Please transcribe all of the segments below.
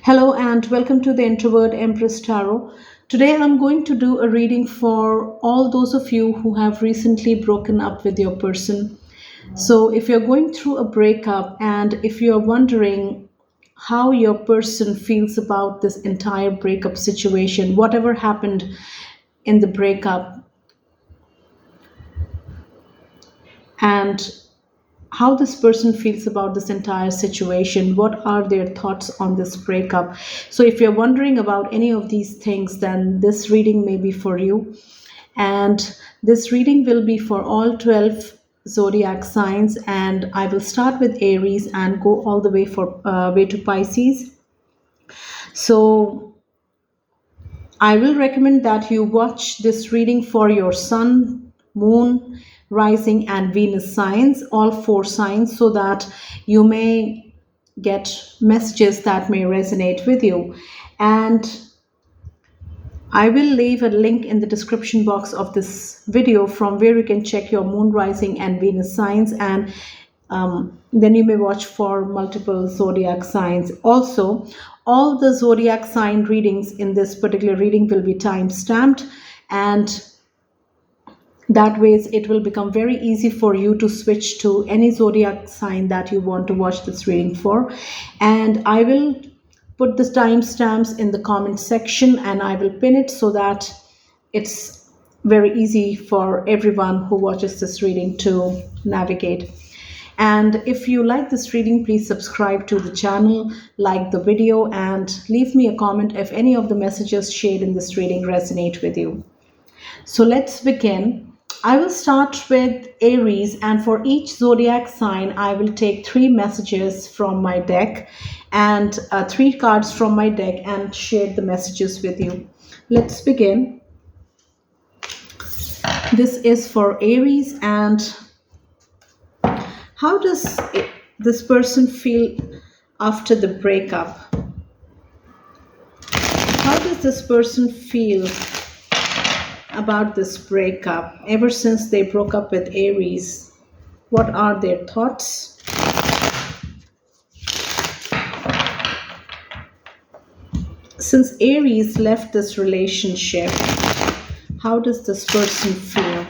Hello and welcome to the Introvert Empress Tarot. Today I'm going to do a reading for all those of you who have recently broken up with your person. So, if you're going through a breakup and if you're wondering how your person feels about this entire breakup situation, whatever happened in the breakup, and how this person feels about this entire situation, what are their thoughts on this breakup. So if you're wondering about any of these things, then this reading may be for you. And this reading will be for all 12 zodiac signs, and I will start with Aries and go all the way for way to Pisces. So I will recommend that you watch this reading for your sun, moon, rising, and Venus signs, all four signs, so that you may get messages that may resonate with you. And I will leave a link in the description box of this video from where you can check your moon, rising, and Venus signs, and then you may watch for multiple zodiac signs. Also, all the zodiac sign readings in this particular reading will be time stamped, and that ways it will become very easy for you to switch to any zodiac sign that you want to watch this reading for. And I will put the timestamps in the comment section and I will pin it so that it's very easy for everyone who watches this reading to navigate. And if you like this reading, please subscribe to the channel, like the video, and leave me a comment if any of the messages shared in this reading resonate with you. So let's begin. I will start with Aries, and for each zodiac sign, I will take three messages from my deck and three cards from my deck and share the messages with you. Let's begin. This is for Aries, and how does this person feel after the breakup? How does this person feel about this breakup ever since they broke up with Aries? What are their thoughts? Since Aries left this relationship, how does this person feel?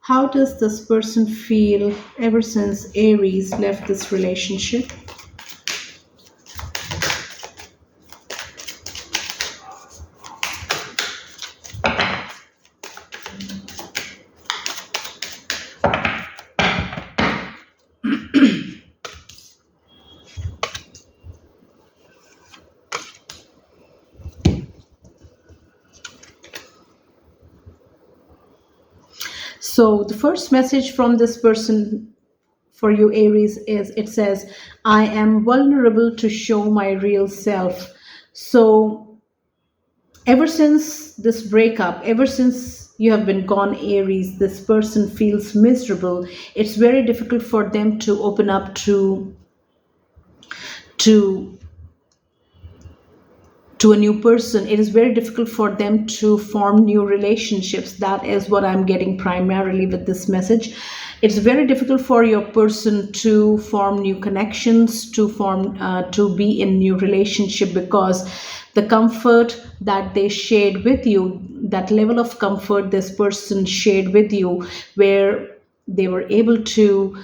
How does this person feel ever since Aries left this relationship? So the first message from this person for you, Aries, is it says, I am vulnerable to show my real self. So ever since this breakup, ever since you have been gone, Aries, this person feels miserable. It's very difficult for them to open up to a new person. It is very difficult for them to form new relationships. That is what I'm getting primarily with this message. It's very difficult for your person to form new connections, to be in new relationship, because the comfort that they shared with you, that level of comfort this person shared with you, where they were able to,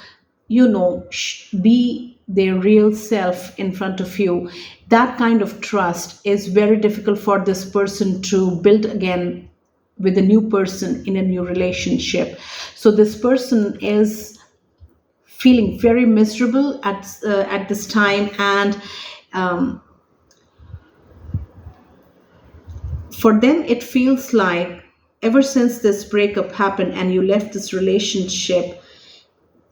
be their real self in front of you, that kind of trust is very difficult for this person to build again with a new person in a new relationship. So this person is feeling very miserable at this time, and for them it feels like ever since this breakup happened and you left this relationship,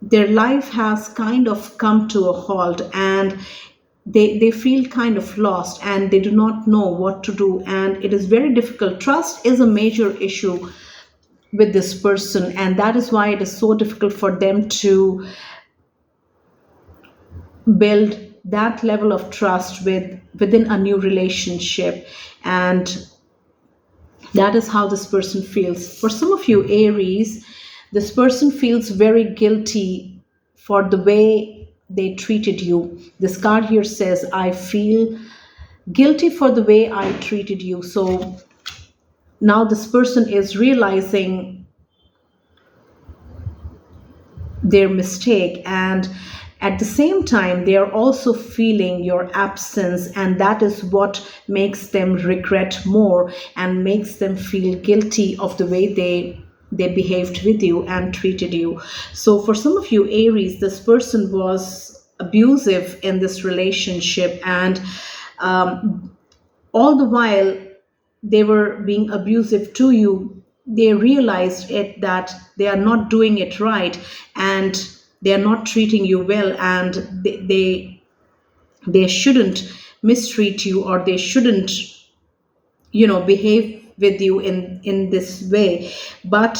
their life has kind of come to a halt, and they feel kind of lost and they do not know what to do, and it is very difficult. Trust is a major issue with this person, and that is why it is so difficult for them to build that level of trust within a new relationship. And that is how this person feels. For some of you, Aries, this person feels very guilty for the way they treated you. This card here says, I feel guilty for the way I treated you. So now this person is realizing their mistake, and at the same time they are also feeling your absence, and that is what makes them regret more and makes them feel guilty of the way they behaved with you and treated you. So for some of you, Aries, this person was abusive in this relationship, and all the while they were being abusive to you, they realized it that they are not doing it right, and they are not treating you well, and they shouldn't mistreat you, or they shouldn't, behave with you in this way. But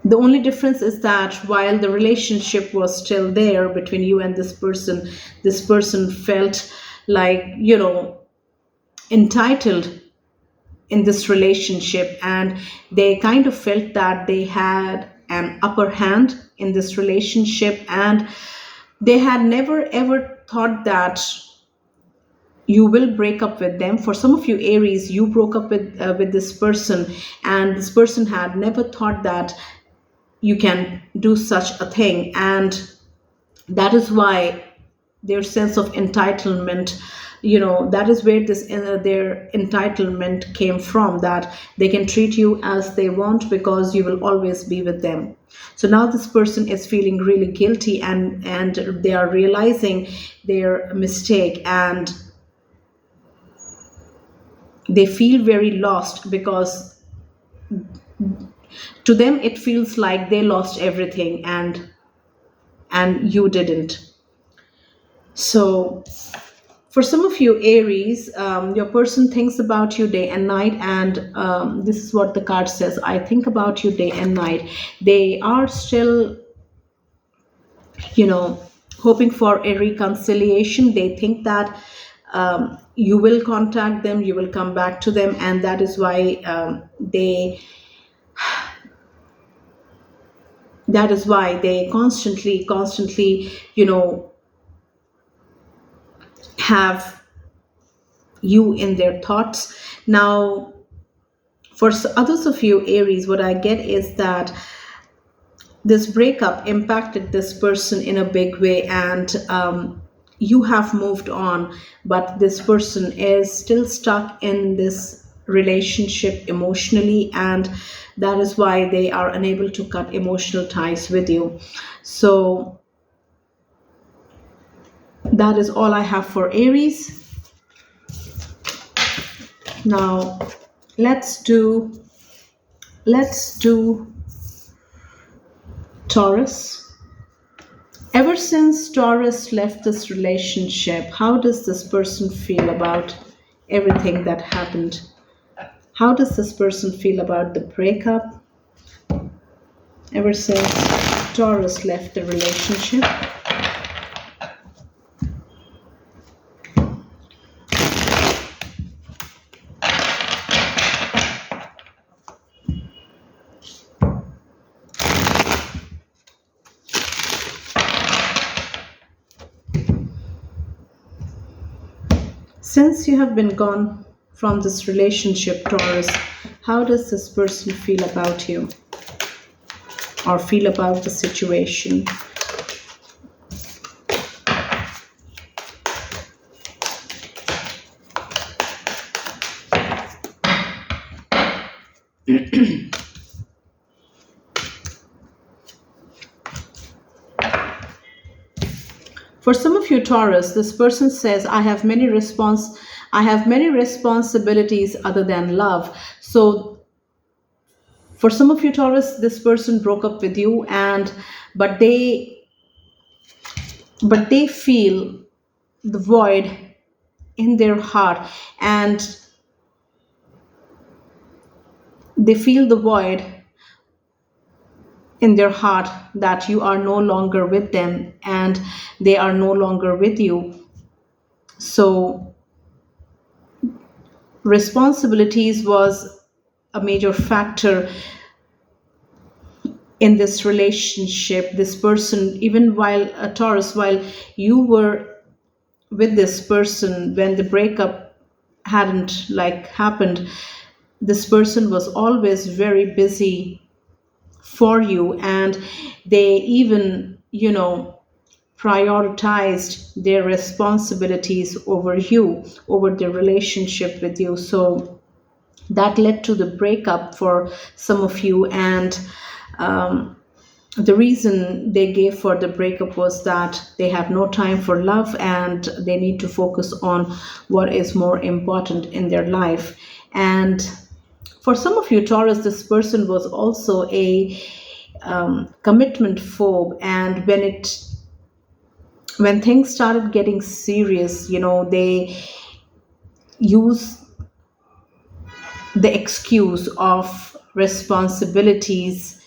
the only difference is that while the relationship was still there between you and this person felt like, entitled in this relationship, and they kind of felt that they had an upper hand in this relationship, and they had never ever thought that you will break up with them. For some of you, Aries, you broke up with this person, and this person had never thought that you can do such a thing, and that is why their sense of entitlement, that is where this their entitlement came from, that they can treat you as they want because you will always be with them. So now this person is feeling really guilty, and they are realizing their mistake, and they feel very lost, because to them it feels like they lost everything, and you didn't. So for some of you, Aries, your person thinks about you day and night, and this is what the card says: I think about you day and night. They are still, you know, hoping for a reconciliation. They think that you will contact them, you will come back to them, and that is why they constantly, have you in their thoughts. Now, for others of you, Aries, what I get is that this breakup impacted this person in a big way, and you have moved on, but this person is still stuck in this relationship emotionally, and that is why they are unable to cut emotional ties with you. So that is all I have for Aries. Now let's do Taurus. Ever since Taurus left this relationship, how does this person feel about everything that happened? How does this person feel about the breakup ever since Taurus left the relationship? Since you have been gone from this relationship, Taurus, how does this person feel about you or feel about the situation? For some of you, Taurus, this person says, I have many responsibilities other than love. So for some of you, Taurus, this person broke up with you, and but they feel the void in their heart, and they feel the void in their heart that you are no longer with them and they are no longer with you. So responsibilities was a major factor in this relationship. This person, even while a Taurus, while you were with this person when the breakup hadn't like happened, this person was always very busy for you, and they even, prioritized their responsibilities over you, over their relationship with you. So that led to the breakup for some of you. And the reason they gave for the breakup was that they have no time for love and they need to focus on what is more important in their life. And for some of you, Taurus, this person was also a commitment phobe, and when things started getting serious, they use the excuse of responsibilities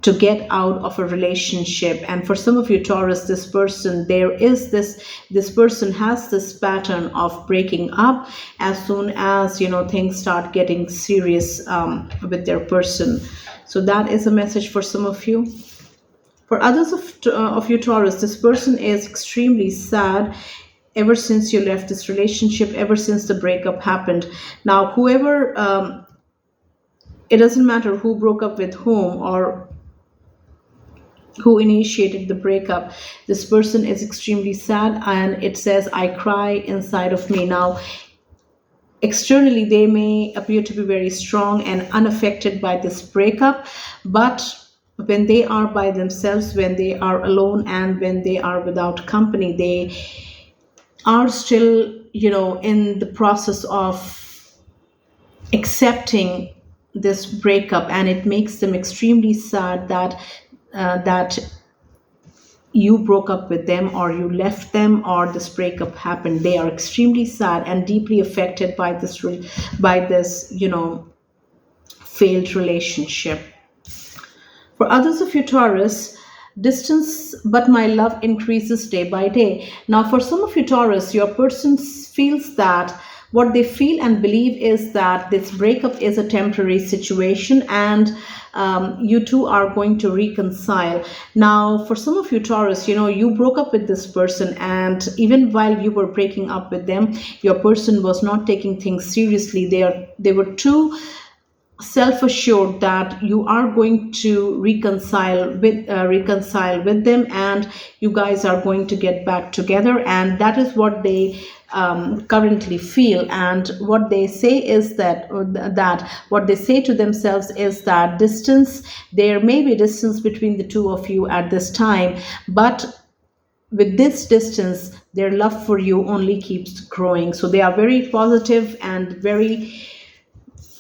to get out of a relationship. And for some of you, Taurus, this person, this person has this pattern of breaking up as soon as things start getting serious with their person. So that is a message for some of you. For others of you, Taurus, this person is extremely sad ever since you left this relationship, ever since the breakup happened. Now, whoever, it doesn't matter who broke up with whom or who initiated the breakup, this person is extremely sad, and it says, I cry inside of me. Now, externally, they may appear to be very strong and unaffected by this breakup, but when they are by themselves, when they are alone, and when they are without company, they are still, in the process of accepting this breakup, and it makes them extremely sad that you broke up with them or you left them or this breakup happened. They are extremely sad and deeply affected by this failed relationship. For others of you, Taurus, distance but my love increases day by day. Now, for some of you, Taurus, your person feels that what they feel and believe is that this breakup is a temporary situation, and you two are going to reconcile. Now, for some of you, Taurus, you broke up with this person, and even while you were breaking up with them, your person was not taking things seriously. They were too self-assured that you are going to reconcile with them, and you guys are going to get back together, and that is what they currently feel. And what they say is that what they say to themselves is that there may be distance between the two of you at this time, but with this distance, their love for you only keeps growing. So they are very positive and very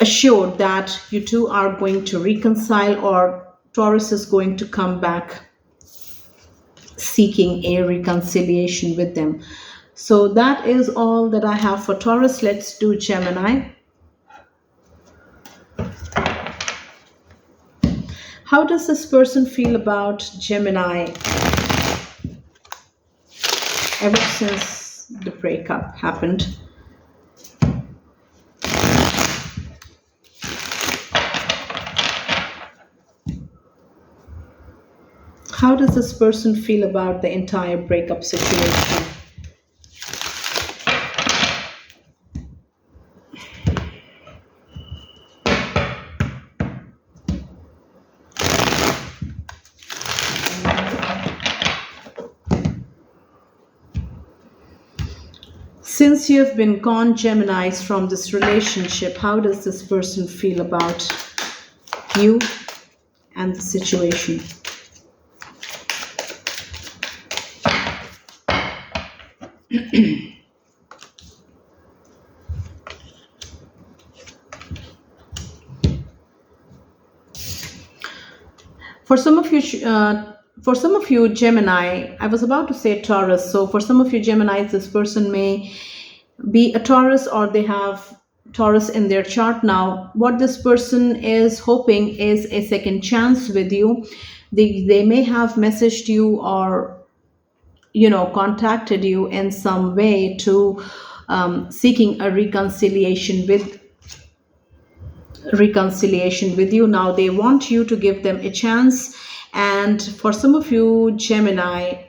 assured that you two are going to reconcile, or Taurus is going to come back seeking a reconciliation with them. So that is all that I have for Taurus. Let's do Gemini. How does this person feel about Gemini ever since the breakup happened? How does this person feel about the entire breakup situation? Since you have been gone, Geminis, from this relationship, how does this person feel about you and the situation? For some of you, Gemini, I was about to say Taurus. So for some of you Geminis, this person may be a Taurus, or they have Taurus in their chart now, what this person is hoping is a second chance with you. They may have messaged you or contacted you in some way to seeking a reconciliation with you. Now they want you to give them a chance. And for some of you Gemini,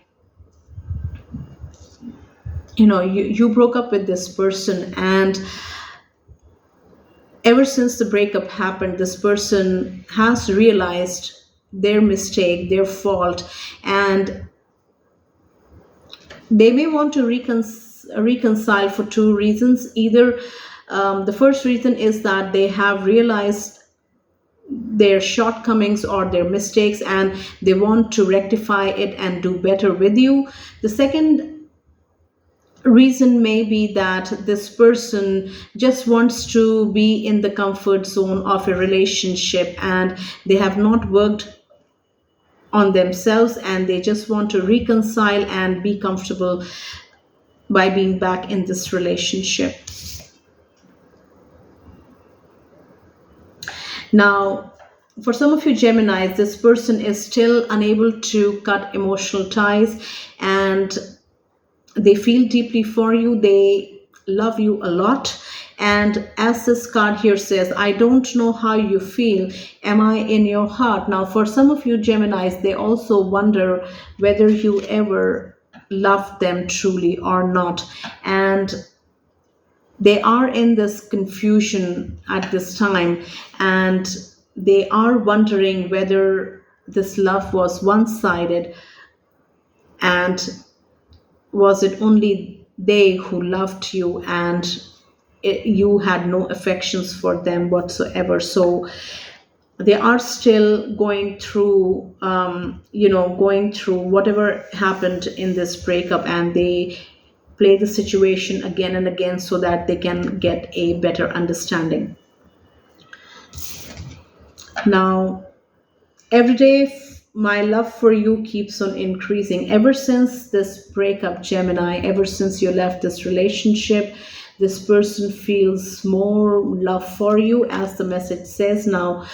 you broke up with this person, and ever since the breakup happened, this person has realized their mistake, their fault, and they may want to reconcile for two reasons. Either the first reason is that they have realized their shortcomings or their mistakes and they want to rectify it and do better with you. The second reason may be that this person just wants to be in the comfort zone of a relationship and they have not worked on themselves, and they just want to reconcile and be comfortable by being back in this relationship. Now, for some of you Geminis, this person is still unable to cut emotional ties, and they feel deeply for you. They love you a lot. And as this card here says, I don't know how you feel. Am I in your heart? Now, for some of you Geminis, they also wonder whether you ever loved them truly or not. And they are in this confusion at this time, and they are wondering whether this love was one-sided, and was it only they who loved you and you had no affections for them whatsoever. So they are still going through going through whatever happened in this breakup, and they play the situation again and again so that they can get a better understanding. Now, every day my love for you keeps on increasing. Ever since this breakup, Gemini, ever since you left this relationship, this person feels more love for you, as the message says. Now,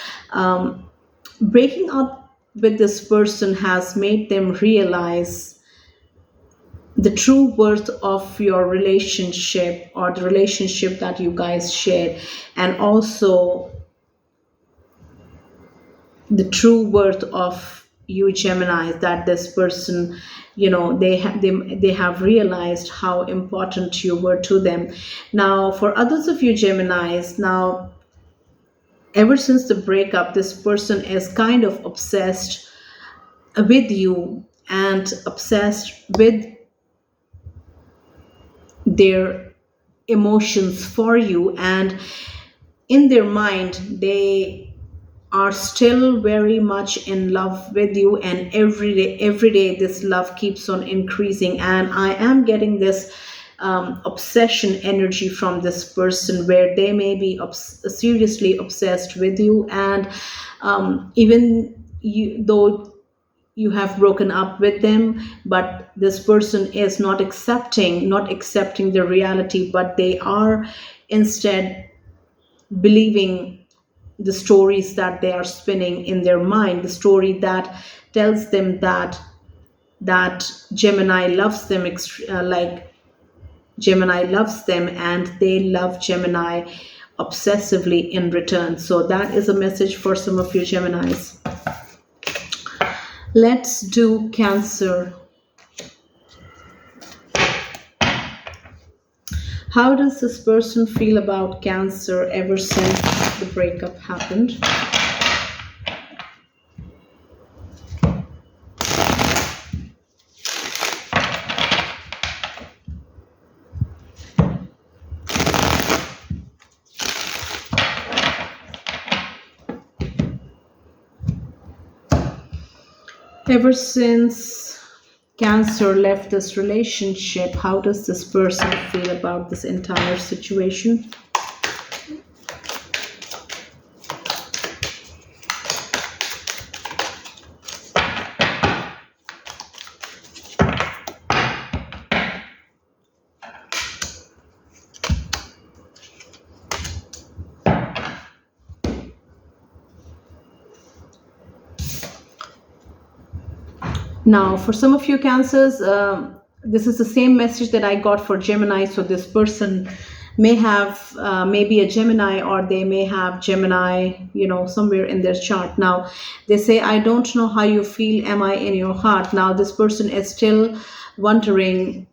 breaking up with this person has made them realize the true worth of your relationship, or the relationship that you guys shared, and also the true worth of you Gemini, that this person, they have realized how important you were to them. Now, for others of you Geminis, now, ever since the breakup, this person is kind of obsessed with you and obsessed with their emotions for you, and in their mind they are still very much in love with you, and every day this love keeps on increasing. And I am getting this obsession energy from this person, where they may be seriously obsessed with you, and even though you have broken up with them, but this person is not accepting the reality, but they are instead believing the stories that they are spinning in their mind, the story that tells them that Gemini loves them, like Gemini loves them, and they love Gemini obsessively in return. So that is a message for some of you Geminis. Let's do Cancer. How does this person feel about Cancer ever since the breakup happened? Ever since Cancer left this relationship, how does this person feel about this entire situation? Now, for some of you Cancers, this is the same message that I got for Gemini. So this person may have maybe a Gemini, or they may have Gemini, somewhere in their chart. Now, they say, I don't know how you feel, am I in your heart? Now, this person is still wondering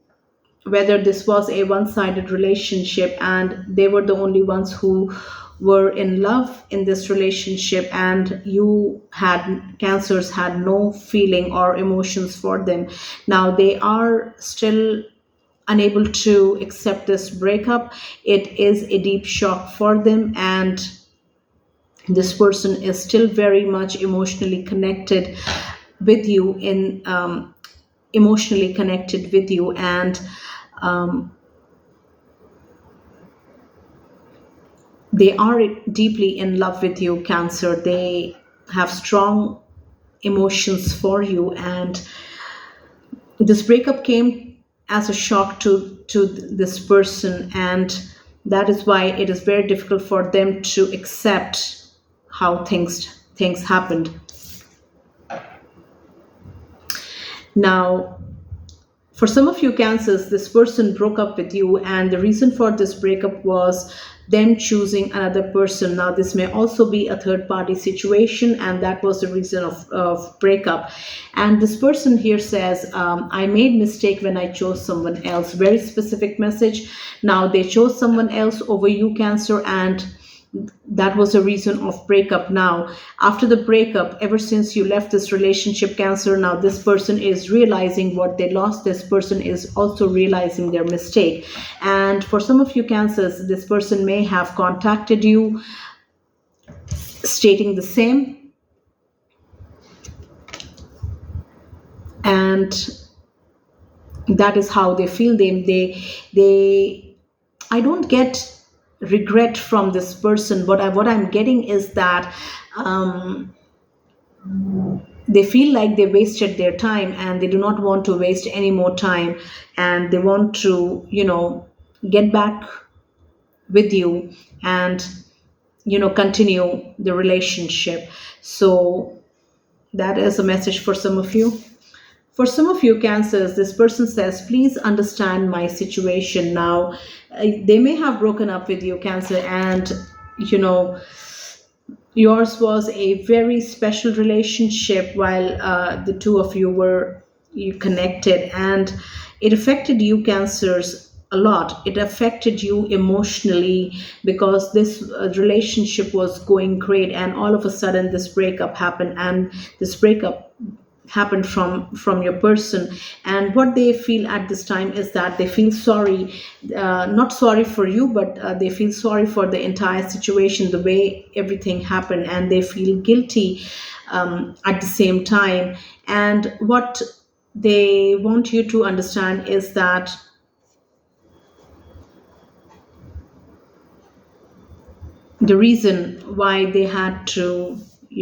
whether this was a one-sided relationship and they were the only ones who were in love in this relationship, and you had Cancers had no feeling or emotions for them. Now they are still unable to accept this breakup. It is a deep shock for them, and this person is still very much emotionally connected with you and um, they are deeply in love with you, Cancer. They have strong emotions for you, and this breakup came as a shock to this person, and that is why it is very difficult for them to accept how things happened. Now, for some of you Cancers, this person broke up with you, and the reason for this breakup was them choosing another person. Now, this may also be a third party situation, and that was the reason of breakup. And this person here says, I made mistake when I chose someone else. Very specific message. Now, they chose someone else over you, Cancer, and that was a reason of breakup. Now, after the breakup, ever since you left this relationship, Cancer, now this person is realizing what they lost. This person is also realizing their mistake. And for some of you Cancers, this person may have contacted you stating the same, and that is how they feel. They I don't get regret from this person, but what I'm getting is that they feel like they wasted their time, and they do not want to waste any more time, and they want to get back with you and continue the relationship. So that is a message for some of you. For some of you Cancers, this person says, please understand my situation. Now, they may have broken up with you, Cancer, and yours was a very special relationship while the two of you were connected, and it affected you Cancers a lot. It affected you emotionally because this relationship was going great, and all of a sudden this breakup happened, and this breakup happened from your person. And what they feel at this time is that they feel sorry, not sorry for you, but they feel sorry for the entire situation, the way everything happened, and they feel guilty at the same time. And what they want you to understand is that the reason why they had to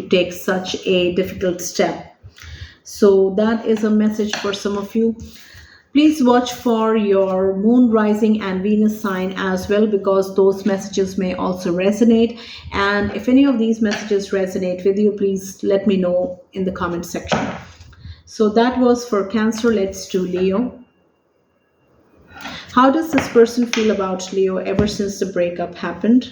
take such a difficult step. So that is a message for some of you. Please watch for your moon, rising, and Venus sign as well, because those messages may also resonate. And if any of these messages resonate with you, please let me know in the comment section. So that was for Cancer. Let's do Leo. How does this person feel about Leo ever since the breakup happened?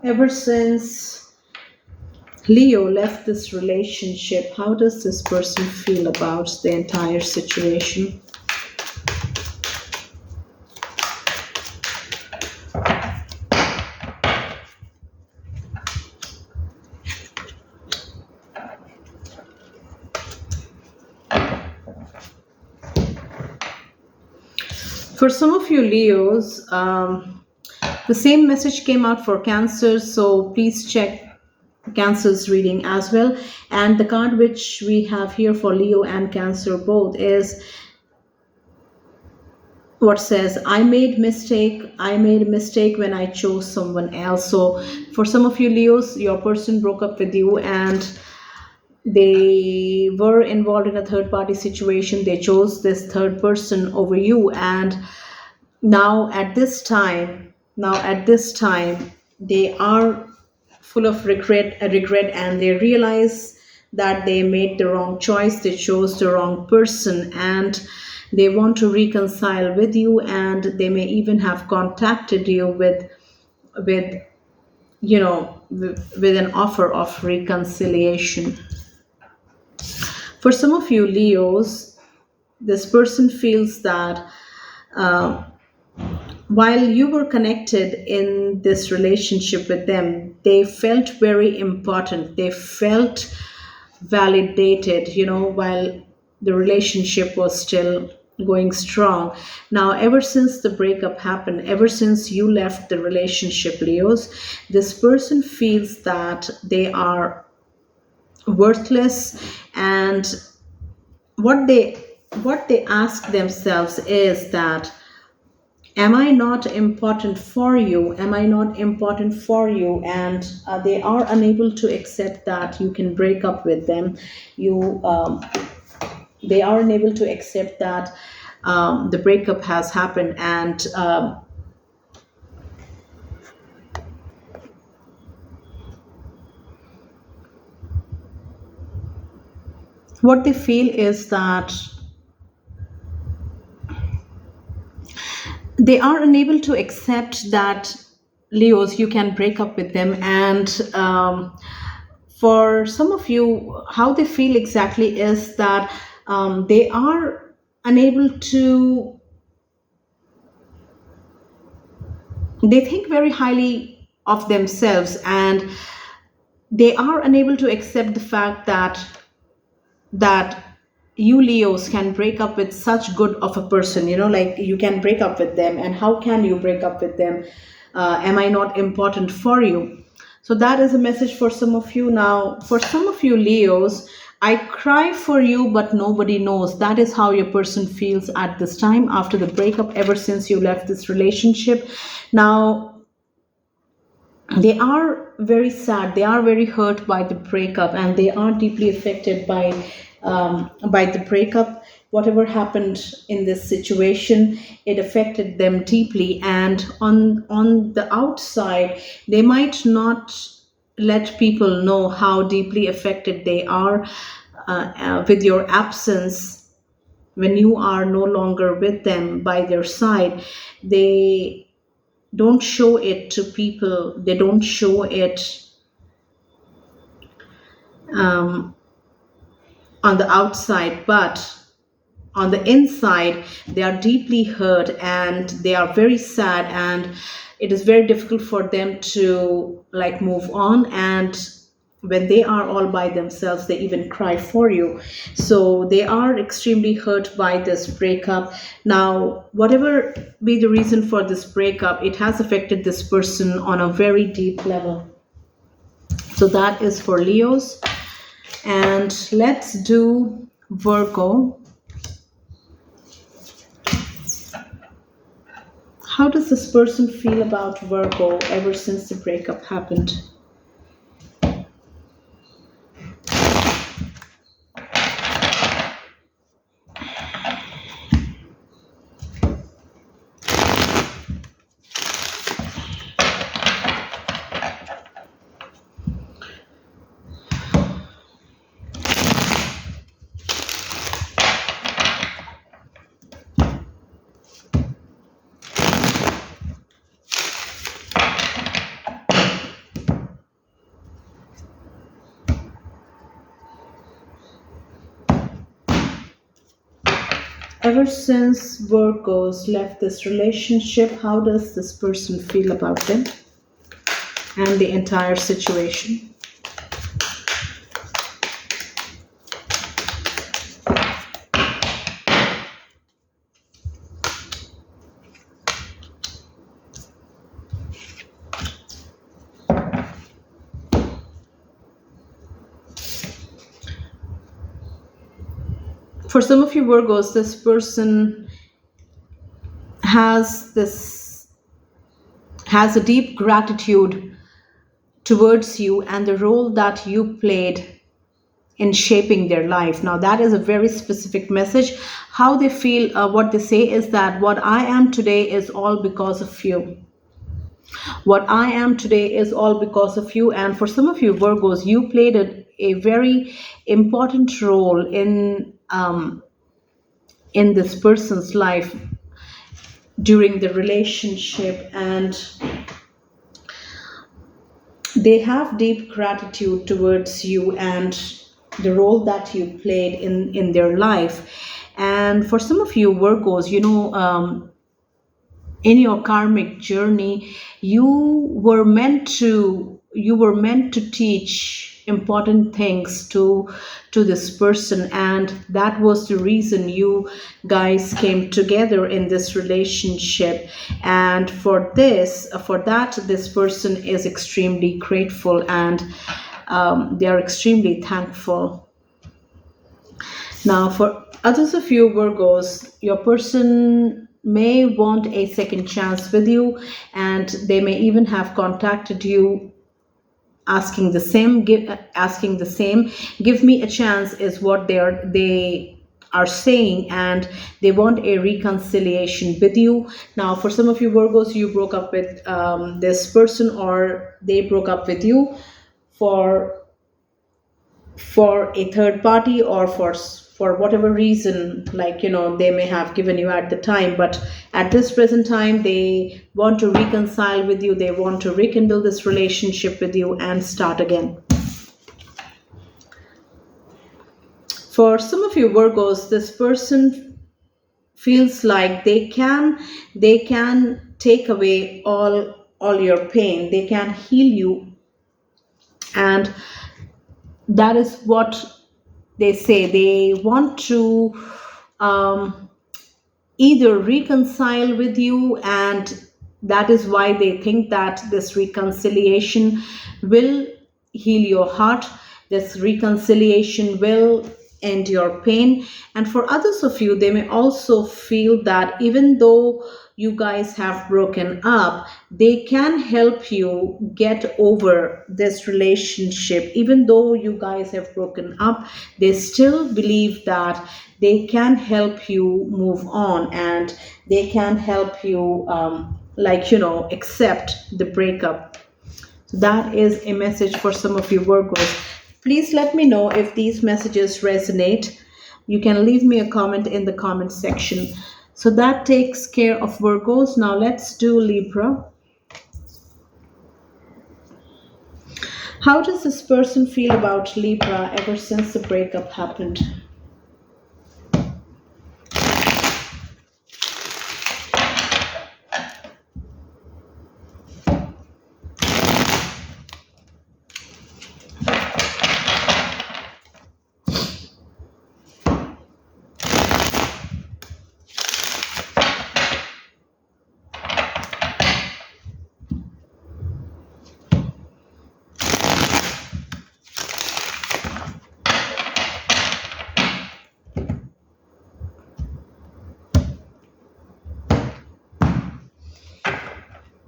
Ever since Leo left this relationship, how does this person feel about the entire situation? For some of you Leos, the same message came out for Cancer, so please check Cancer's reading as well. And the card which we have here for Leo and Cancer both is what says, I made a mistake when I chose someone else. So for some of you Leos, your person broke up with you and they were involved in a third party situation. They chose this third person over you, and now at this time they are full of regret, and they realize that they made the wrong choice, they chose the wrong person, and they want to reconcile with you, and they may even have contacted you with with an offer of reconciliation. For some of you Leos, this person feels that while you were connected in this relationship with them, they felt very important. They felt validated, while the relationship was still going strong. Now, ever since the breakup happened, ever since you left the relationship, Leos, this person feels that they are worthless, and what they ask themselves is that, am I not important for you? Am I not important for you? And they are unable to accept that you can break up with them. You They are unable to accept that the breakup has happened, and what they feel is that they are unable to accept that, Leos, you can break up with them. And for some of you, how they feel exactly is that they are unable to, they think very highly of themselves, and they are unable to accept the fact that you Leos can break up with such good of a person, like you can break up with them, and how can you break up with them? Am I not important for you? So that is a message for some of you. Now, for some of you Leos, I cry for you but nobody knows. That is how your person feels at this time after the breakup, ever since you left this relationship. Now, they are very sad, they are very hurt by the breakup, and they are deeply affected by the breakup. Whatever happened in this situation, it affected them deeply, and on the outside they might not let people know how deeply affected they are with your absence. When you are no longer with them by their side, they don't show it to people, they don't show it um, on the outside, but on the inside they are deeply hurt, and they are very sad, and it is very difficult for them to like move on. And when they are all by themselves, they even cry for you. So they are extremely hurt by this breakup. Now, whatever be the reason for this breakup, it has affected this person on a very deep level. So that is for Leos. And let's do Virgo. How does this person feel about Virgo ever since the breakup happened? Ever since Virgos left this relationship, how does this person feel about them and the entire situation? For some of you Virgos, this person has this has a deep gratitude towards you and the role that you played in shaping their life. Now, that is a very specific message. How they feel, what they say is that what I am today is all because of you. What I am today is all because of you. And for some of you Virgos, you played a very important role in this person's life during the relationship, and they have deep gratitude towards you and the role that you played in their life. And for some of you Virgos, in your karmic journey, you were meant to teach important things to this person, and that was the reason you guys came together in this relationship. And for that this person is extremely grateful, and they are extremely thankful. Now, for others of you Virgos, your person may want a second chance with you, and they may even have contacted you asking the same. Give me a chance is what they are saying, and they want a reconciliation with you. Now, for some of you Virgos, you broke up with this person, or they broke up with you for a third party, or for whatever reason, like, they may have given you at the time, but at this present time they want to reconcile with you, they want to rekindle this relationship with you and start again. For some of you Virgos, this person feels like they can take away all your pain, they can heal you, and that is what they say. They want to um, either reconcile with you, and that is why they think that this reconciliation will heal your heart, this reconciliation will end your pain. And for others of you, they may also feel that even though you guys have broken up, they can help you get over this relationship. Even though you guys have broken up, they still believe that they can help you move on, and they can help you, accept the breakup. So that is a message for some of you Virgos. Please let me know if these messages resonate. You can leave me a comment in the comment section. So that takes care of Virgos. Now let's do Libra. How does this person feel about Libra ever since the breakup happened?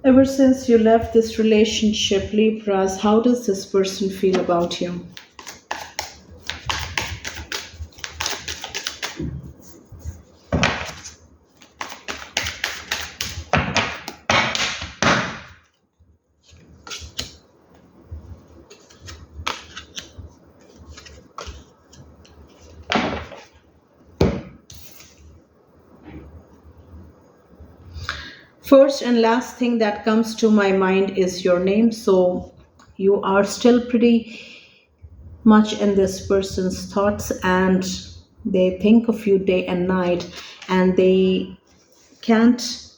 Ever since you left this relationship, Libras, how does this person feel about you? First and last thing that comes to my mind is your name. So you are still pretty much in this person's thoughts, and they think of you day and night, and they can't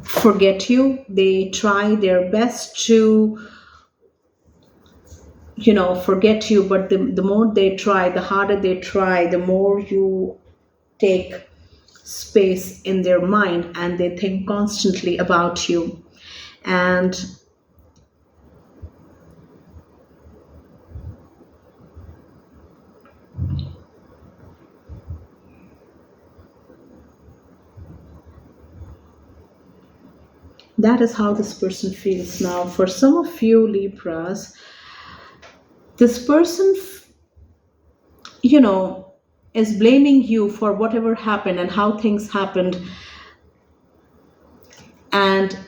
forget you. They try their best to, forget you, but the more they try, the harder they try, the more you take space in their mind, and they think constantly about you. And That is how this person feels now. For some of you Libras, this person, you know, is blaming you for whatever happened and how things happened. And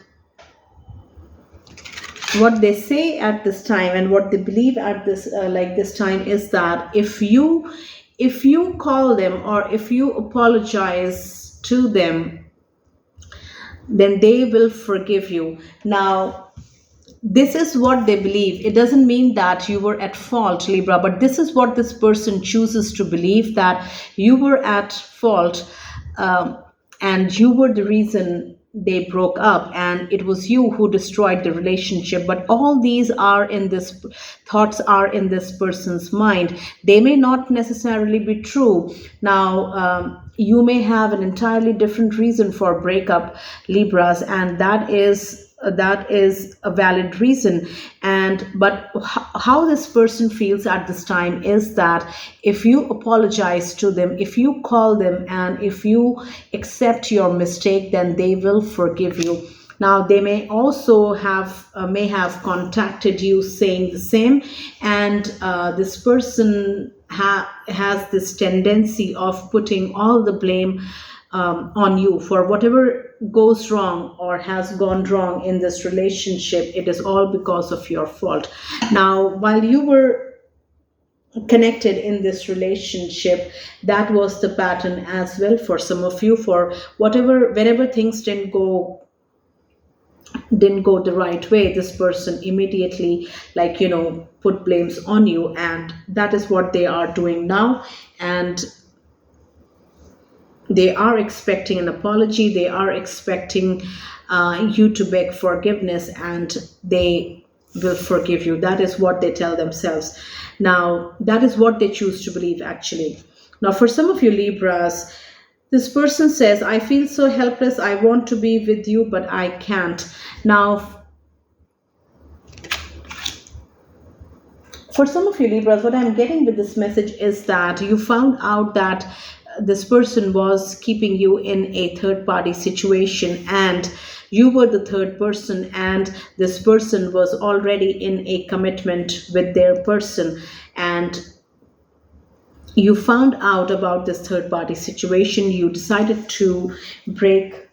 what they say at this time and what they believe at this time is that if you call them or if you apologize to them, then they will forgive you. Now, this is what they believe. It doesn't mean that you were at fault, Libra, but this is what this person chooses to believe, that you were at fault, um, and you were the reason they broke up, and it was you who destroyed the relationship. But all these are in this thoughts are in this person's mind. They may not necessarily be true. Now, you may have an entirely different reason for breakup, Libras, and that is a valid reason. And but how this person feels at this time is that if you apologize to them, if you call them, and if you accept your mistake, then they will forgive you. Now, they may also have contacted you saying the same. And this person has this tendency of putting all the blame on you for whatever goes wrong or has gone wrong in this relationship. It is all because of your fault. Now, while you were connected in this relationship, that was the pattern as well for some of you. For whenever things didn't go the right way, this person immediately, put blames on you, and that is what they are doing now. And they are expecting an apology. They are expecting you to beg forgiveness, and they will forgive you. That is what they tell themselves. Now, that is what they choose to believe, actually. Now, for some of you Libras, this person says, I feel so helpless. I want to be with you, but I can't. Now, for some of you Libras, what I'm getting with this message is that you found out that this person was keeping you in a third party situation, and you were the third person, and this person was already in a commitment with their person. And you found out about this third party situation. You decided to break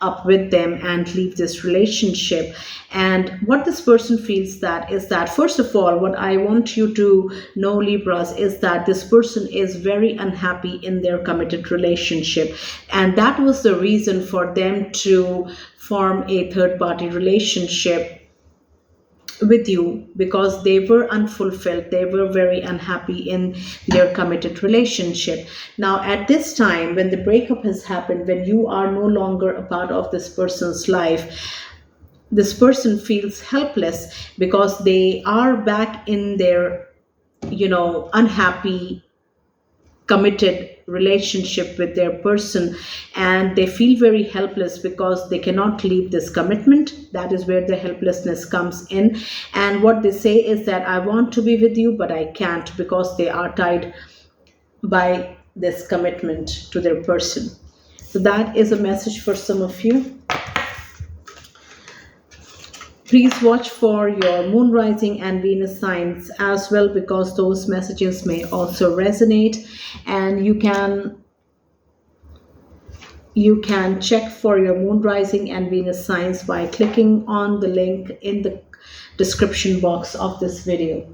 up with them and leave this relationship. And what this person feels that is that, first of all, what I want you to know, Libras, is that this person is very unhappy in their committed relationship, and that was the reason for them to form a third party relationship with you, because they were unfulfilled. They were very unhappy in their committed relationship. Now, at this time, when the breakup has happened, when you are no longer a part of this person's life, this person feels helpless because they are back in their, unhappy committed relationship with their person, and they feel very helpless because they cannot leave this commitment. That is where the helplessness comes in. And what they say is that I want to be with you, but I can't, because they are tied by this commitment to their person. So that is a message for some of you. Please watch for your moon, rising, and Venus signs as well, because those messages may also resonate. And you can check for your moon, rising, and Venus signs by clicking on the link in the description box of this video.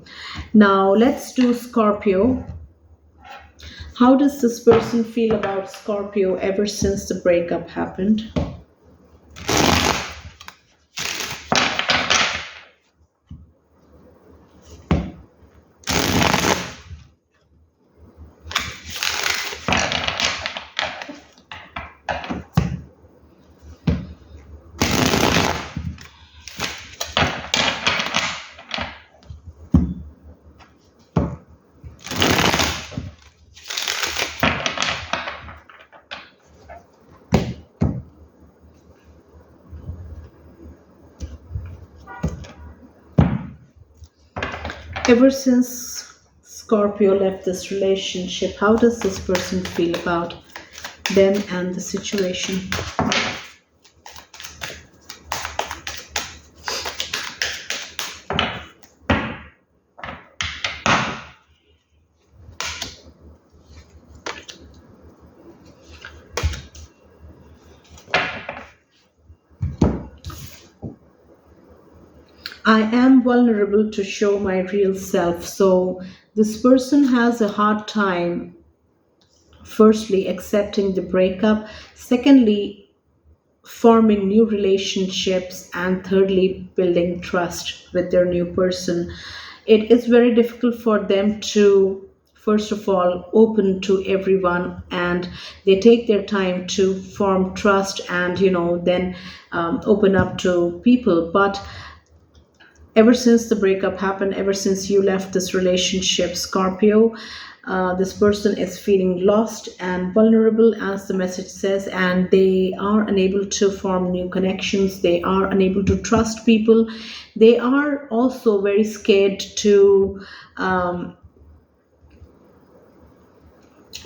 Now, let's do Scorpio. How does this person feel about Scorpio ever since the breakup happened? Ever since Scorpio left this relationship, how does this person feel about them and the situation? I am vulnerable to show my real self. So this person has a hard time, firstly, accepting the breakup, secondly, forming new relationships, and thirdly, building trust with their new person. It is very difficult for them to, first of all, open to everyone, and they take their time to form trust and, then open up to people. But ever since the breakup happened, ever since you left this relationship, Scorpio, this person is feeling lost and vulnerable, as the message says, and they are unable to form new connections. They are unable to trust people. They are also very scared um,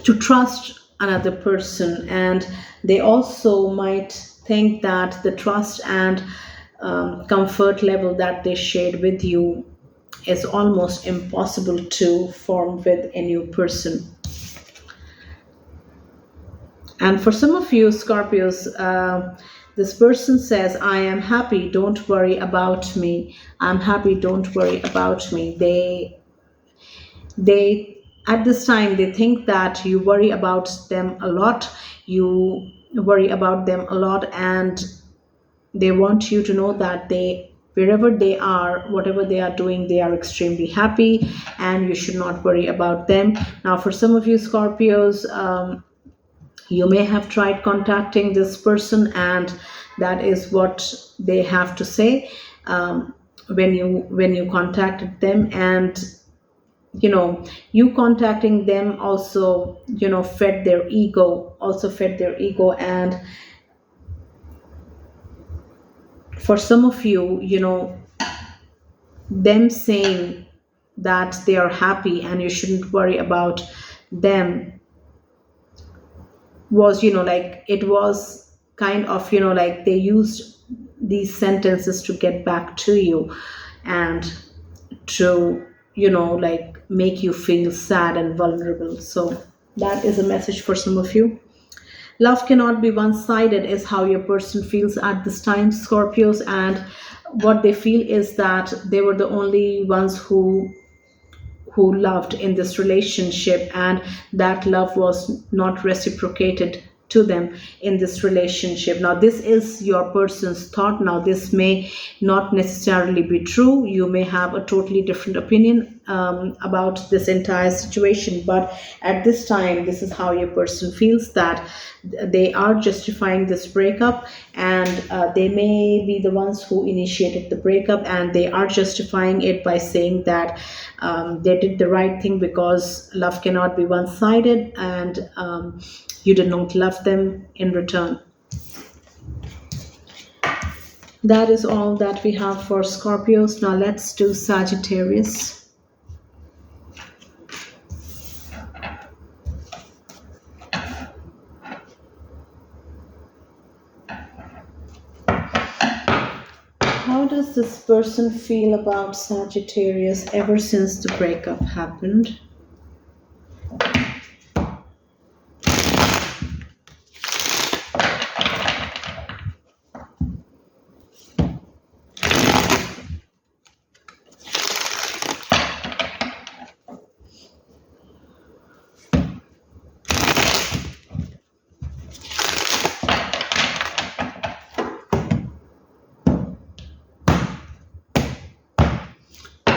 to trust another person, and they also might think that the trust and comfort level that they shared with you is almost impossible to form with a new person. And for some of you Scorpios, this person says, I am happy, don't worry about me. I'm happy, don't worry about me. They at this time, they think that you worry about them a lot. You worry about them a lot, and they want you to know that they, wherever they are, whatever they are doing, they are extremely happy, and you should not worry about them. Now, for some of you Scorpios, you may have tried contacting this person, and that is what they have to say when you contacted them. And you contacting them also, fed their ego. And for some of you, them saying that they are happy and you shouldn't worry about them was, like, it was kind of, like they used these sentences to get back to you, and to, like, make you feel sad and vulnerable. So that is a message for some of you. Love cannot be one sided, is how your person feels at this time, Scorpios. And what they feel is that they were the only ones who loved in this relationship, and that love was not reciprocated to them in this relationship. Now, this is your person's thought. Now, this may not necessarily be true. You may have a totally different opinion about this entire situation, but at this time, this is how your person feels, that they are justifying this breakup, and they may be the ones who initiated the breakup, and they are justifying it by saying that they did the right thing because love cannot be one sided, and you did not love them in return. That is all that we have for Scorpios. Now let's do Sagittarius. How does this person feel about Sagittarius ever since the breakup happened?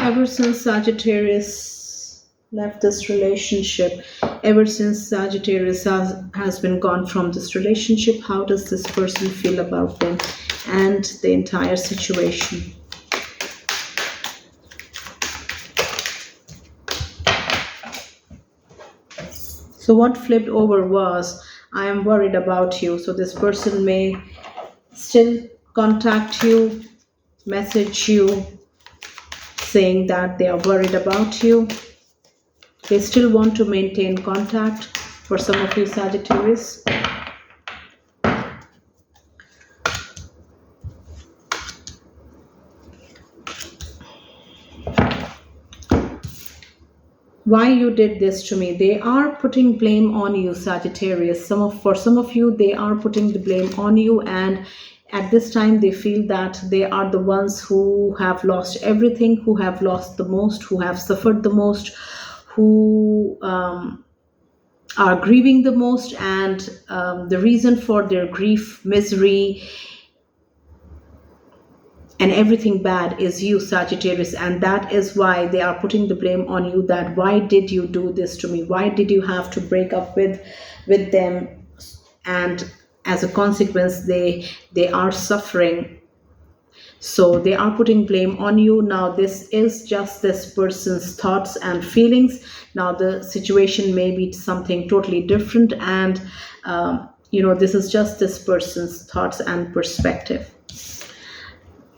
Ever since Sagittarius left this relationship, ever since Sagittarius has been gone from this relationship, how does this person feel about them and the entire situation? So what flipped over was, I am worried about you. So this person may still contact you, message you, saying that they are worried about you. They still want to maintain contact for some of you Sagittarius. Why you did this to me? They are putting blame on you, Sagittarius. For some of you, they are putting the blame on you, and At this time, they feel that they are the ones who have lost everything, who have lost the most, who have suffered the most, who are grieving the most, and the reason for their grief, misery, and everything bad is you, Sagittarius, and that is why they are putting the blame on you, that why did you do this to me, why did you have to break up with them, and as a consequence they are suffering. So they are putting blame on you. Now this is just this person's thoughts and feelings. Now the situation may be something totally different, and this is just this person's thoughts and perspective.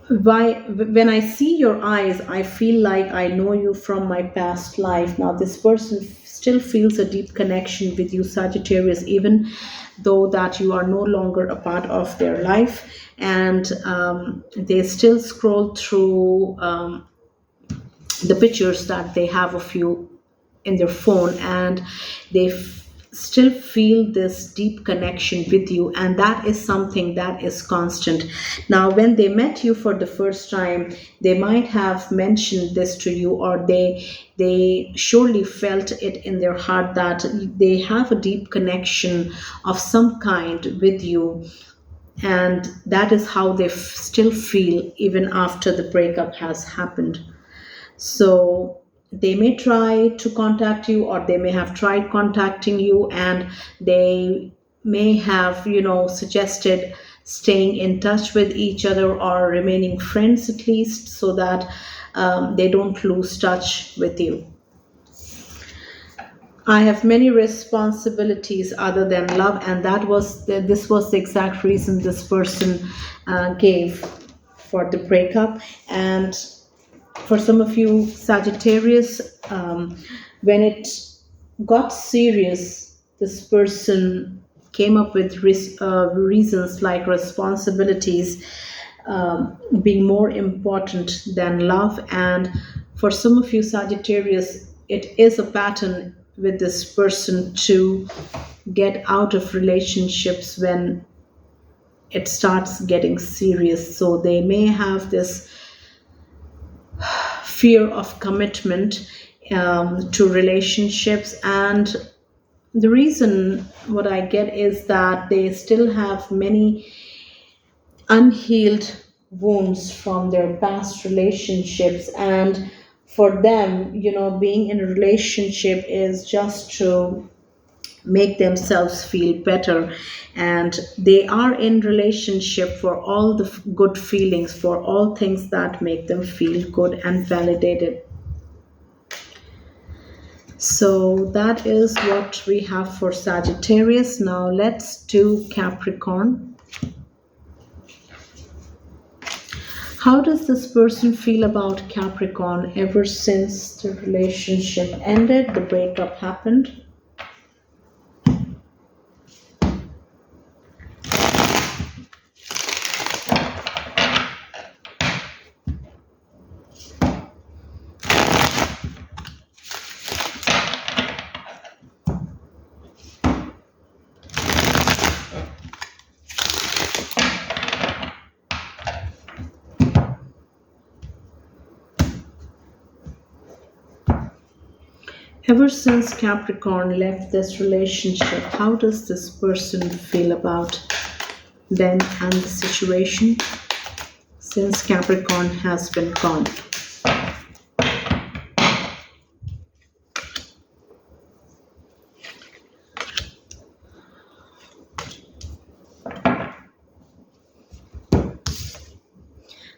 Why, when I see your eyes, I feel like I know you from my past life. Now this person still feels a deep connection with you, Sagittarius, even though that you are no longer a part of their life, and they still scroll through the pictures that they have of you in their phone, and they still feel this deep connection with you, and that is something that is constant. Now when they met you for the first time, they might have mentioned this to you, or they surely felt it in their heart that they have a deep connection of some kind with you, and that is how they still feel even after the breakup has happened. So they may try to contact you, or they may have tried contacting you, and they may have, suggested staying in touch with each other, or remaining friends at least, so that they don't lose touch with you. I have many responsibilities other than love, and this was the exact reason this person gave for the breakup. And for some of you, Sagittarius, when it got serious, this person came up with reasons like responsibilities being more important than love. And for some of you, Sagittarius, it is a pattern with this person to get out of relationships when it starts getting serious. So they may have this fear of commitment to relationships, and the reason what I get is that they still have many unhealed wounds from their past relationships, and for them, being in a relationship is just to make themselves feel better, and they are in relationship for all the good feelings, for all things that make them feel good and validated. So that is what we have for Sagittarius. Now let's do Capricorn. How does this person feel about Capricorn ever since the relationship ended, the breakup happened? Ever since Capricorn left this relationship, how does this person feel about them and the situation since Capricorn has been gone?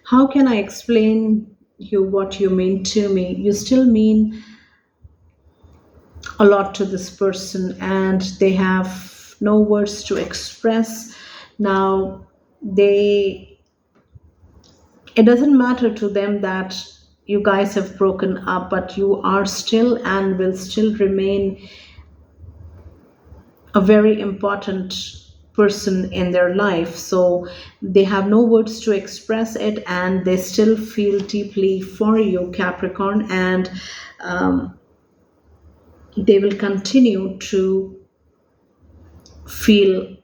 How can I explain you what you mean to me? You still mean a lot to this person, and they have no words to express. Now they it doesn't matter to them that you guys have broken up, but you are still and will still remain a very important person in their life. So they have no words to express it, and they still feel deeply for you, Capricorn, and they will continue to feel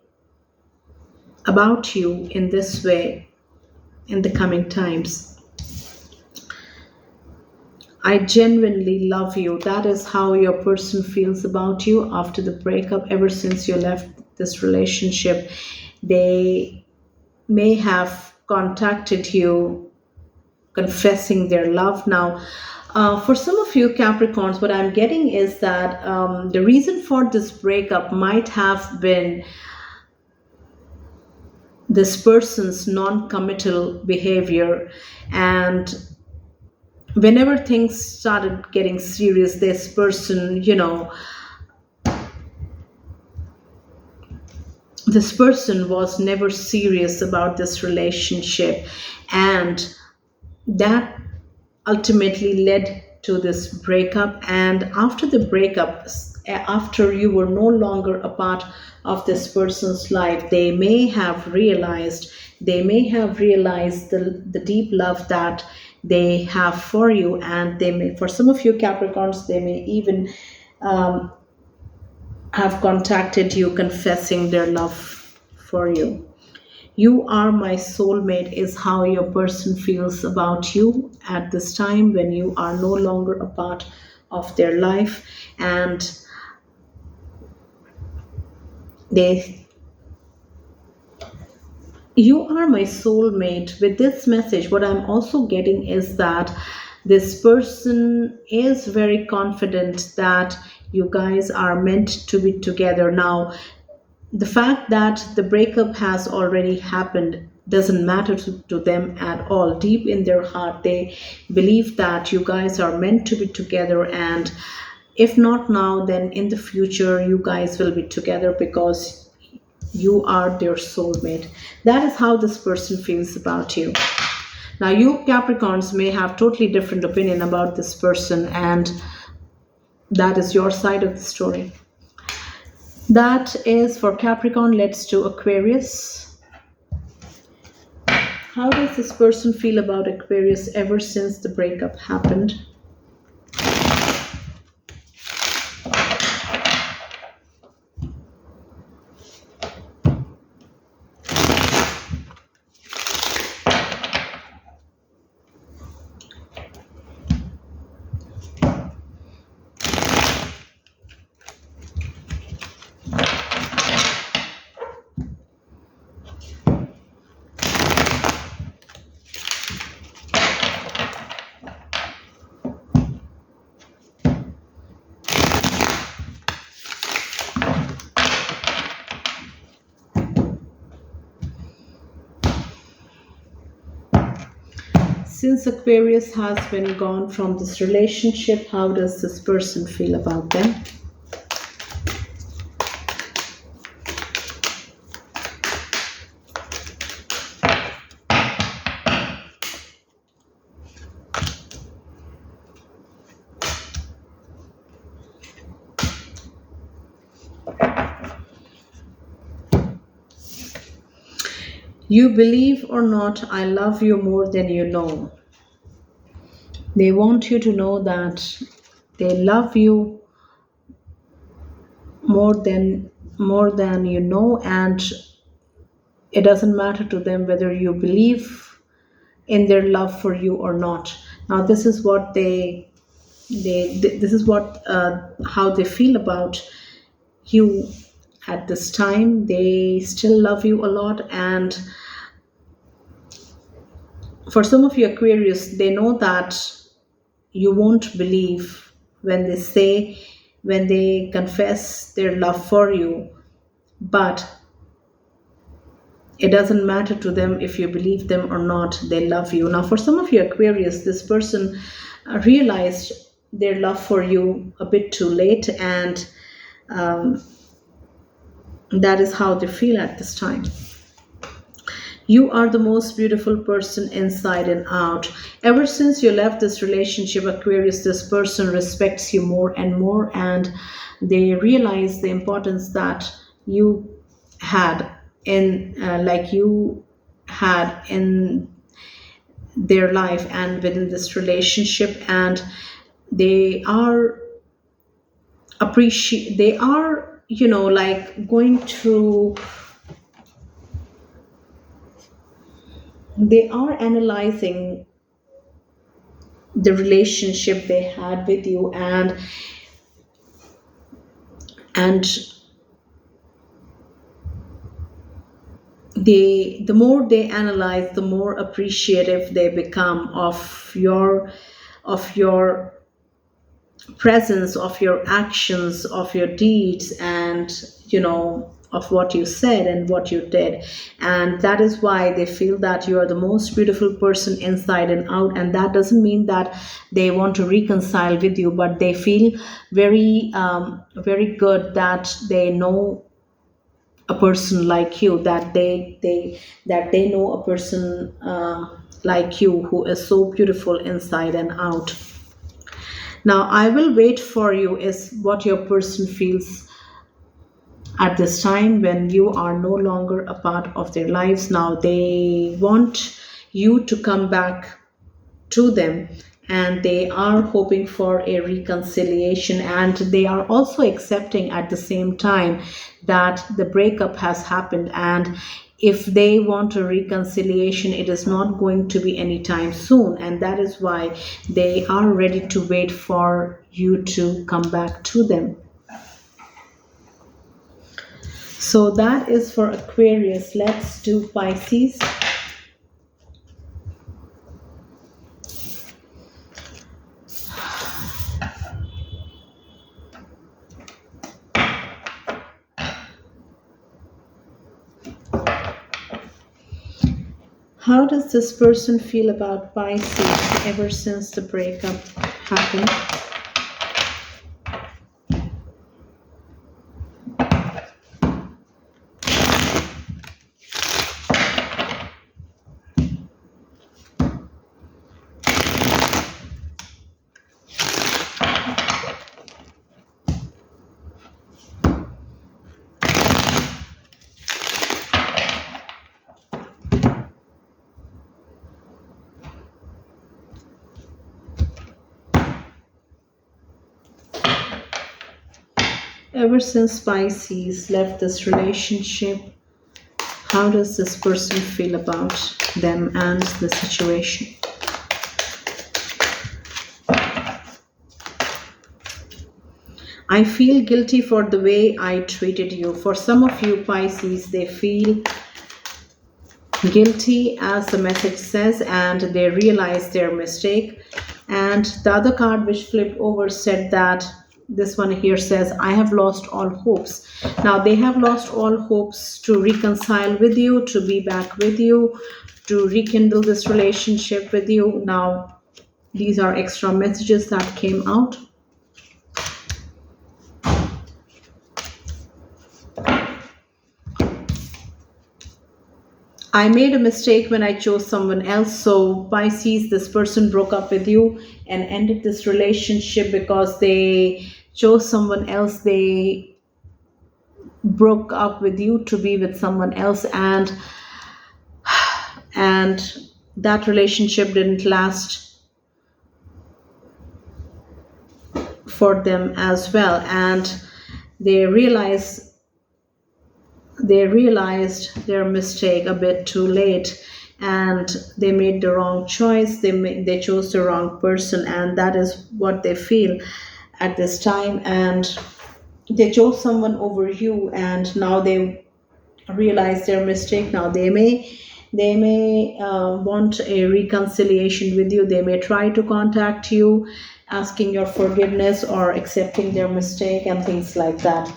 about you in this way in the coming times. I genuinely love you. That is how your person feels about you after the breakup. Ever since you left this relationship, they may have contacted you confessing their love. Now, for some of you Capricorns, what I'm getting is that the reason for this breakup might have been this person's non committal behavior. And whenever things started getting serious, this person, this person was never serious about this relationship. And that ultimately led to this breakup. And after the breakup, after you were no longer a part of this person's life, they may have realized the deep love that they have for you. And they may, for some of you Capricorns, they may even um, have contacted you confessing their love for you. You are my soulmate is how your person feels about you at this time when you are no longer a part of their life. And they, you are my soulmate. With this message, what I'm also getting is that this person is very confident that you guys are meant to be together. Now, the fact that the breakup has already happened doesn't matter to them at all. Deep in their heart, they believe that you guys are meant to be together. And if not now, then in the future, you guys will be together because you are their soulmate. That is how this person feels about you. Now, you Capricorns may have totally different opinion about this person, and that is your side of the story. That is for Capricorn. Let's do Aquarius. How does this person feel about Aquarius ever since the breakup happened? Since Aquarius has been gone from this relationship, how does this person feel about them? You believe or not, I love you more than you know. They want you to know that they love you more than you know. And it doesn't matter to them whether you believe in their love for you or not. Now, this is what this is what how they feel about you at this time. They still love you a lot. And for some of you Aquarius, they know that you won't believe when they confess their love for you. But it doesn't matter to them if you believe them or not. They love you. Now, for some of you Aquarius, this person realized their love for you a bit too late. And um, that is how they feel at this time. You are the most beautiful person inside and out. Ever since you left this relationship, Aquarius, this person respects you more and more. And they realize the importance that you had in their life and within this relationship. And they are they are, like, going through they are analyzing the relationship they had with you, and the more they analyze, the more appreciative they become of your presence, of your actions, of your deeds, and of what you said and what you did. And that is why they feel that you are the most beautiful person inside and out. And that doesn't mean that they want to reconcile with you, but they feel very very good that they know a person like you, that they know a person like you, who is so beautiful inside and out. Now, I will wait for you is what your person feels at this time when you are no longer a part of their lives. Now, they want you to come back to them, and they are hoping for a reconciliation, and they are also accepting at the same time that the breakup has happened. And if they want a reconciliation, it is not going to be anytime soon, and that is why they are ready to wait for you to come back to them. So that is for Aquarius. Let's do Pisces. How does this person feel about Pisces ever since the breakup happened? Ever since Pisces left this relationship, how does this person feel about them and the situation? I feel guilty for the way I treated you. For some of you, Pisces, they feel guilty, as the message says, and they realize their mistake. And the other card which flipped over said that, this one here says, I have lost all hopes. Now they have lost all hopes to reconcile with you, to be back with you, to rekindle this relationship with you. Now these are extra messages that came out. I made a mistake when I chose someone else. So, Pisces, this person broke up with you and ended this relationship because they chose someone else. They broke up with you to be with someone else, and that relationship didn't last for them as well. And they realize they realized their mistake a bit too late, and they made the wrong choice. They chose the wrong person, and that is what they feel at this time. And they chose someone over you, and now they realize their mistake. Now they may want a reconciliation with you. They may try to contact you asking your forgiveness or accepting their mistake and things like that.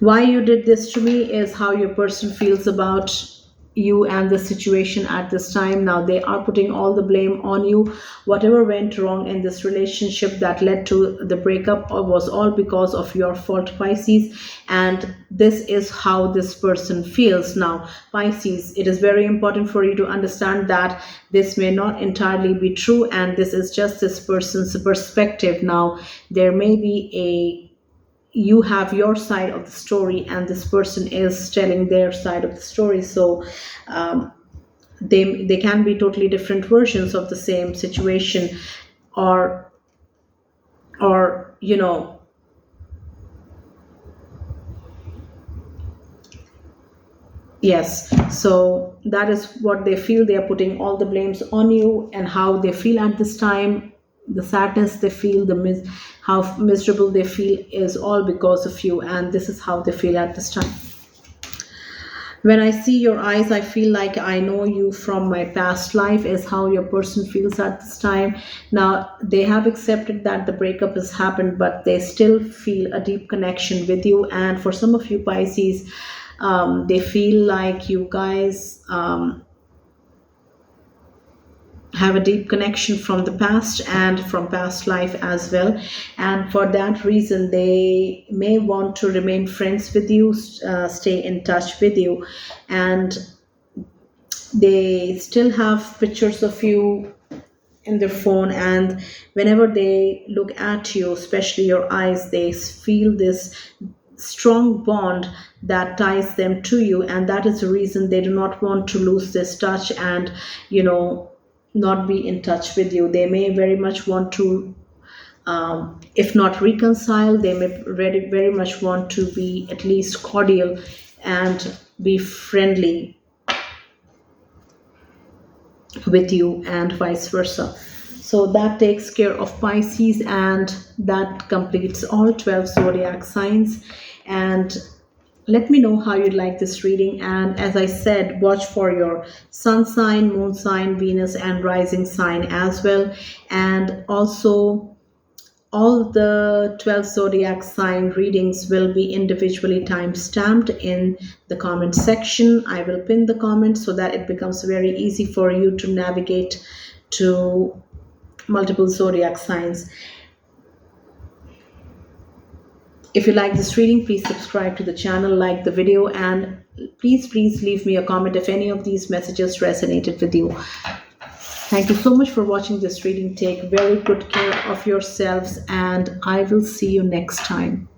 Why you did this to me is how your person feels about you and the situation at this time. Now they are putting all the blame on you. Whatever went wrong in this relationship that led to the breakup was all because of your fault, Pisces. And this is how this person feels. Now, Pisces, it is very important for you to understand that this may not entirely be true, and this is just this person's perspective. Now, there may be you have your side of the story, and this person is telling their side of the story. So they can be totally different versions of the same situation, or or you know Yes, so that is what they feel. They are putting all the blames on you, and how they feel at this time, the sadness they feel, how miserable they feel is all because of you, and this is how they feel at this time. When I see your eyes, I feel like I know you from my past life, is how your person feels at this time. Now, they have accepted that the breakup has happened, but they still feel a deep connection with you. And for some of you, Pisces, they feel like you guys have a deep connection from the past and from past life as well, and for that reason they may want to remain friends with you, stay in touch with you, and they still have pictures of you in their phone, and whenever they look at you, especially your eyes, they feel this strong bond that ties them to you, and that is the reason they do not want to lose this touch and, you know, not be in touch with you. They may very much want to, if not reconcile, they may very much want to be at least cordial and be friendly with you, and vice versa. So that takes care of Pisces, and that completes all 12 zodiac signs. And let me know how you'd like this reading. And as I said, watch for your sun sign, moon sign, Venus, and rising sign as well. And also, all the 12 zodiac sign readings will be individually time stamped in the comment section. I will pin the comment so that it becomes very easy for you to navigate to multiple zodiac signs. If you like this reading, please subscribe to the channel, like the video, and please leave me a comment if any of these messages resonated with you. Thank you so much for watching this reading. Take very good care of yourselves, and I will see you next time.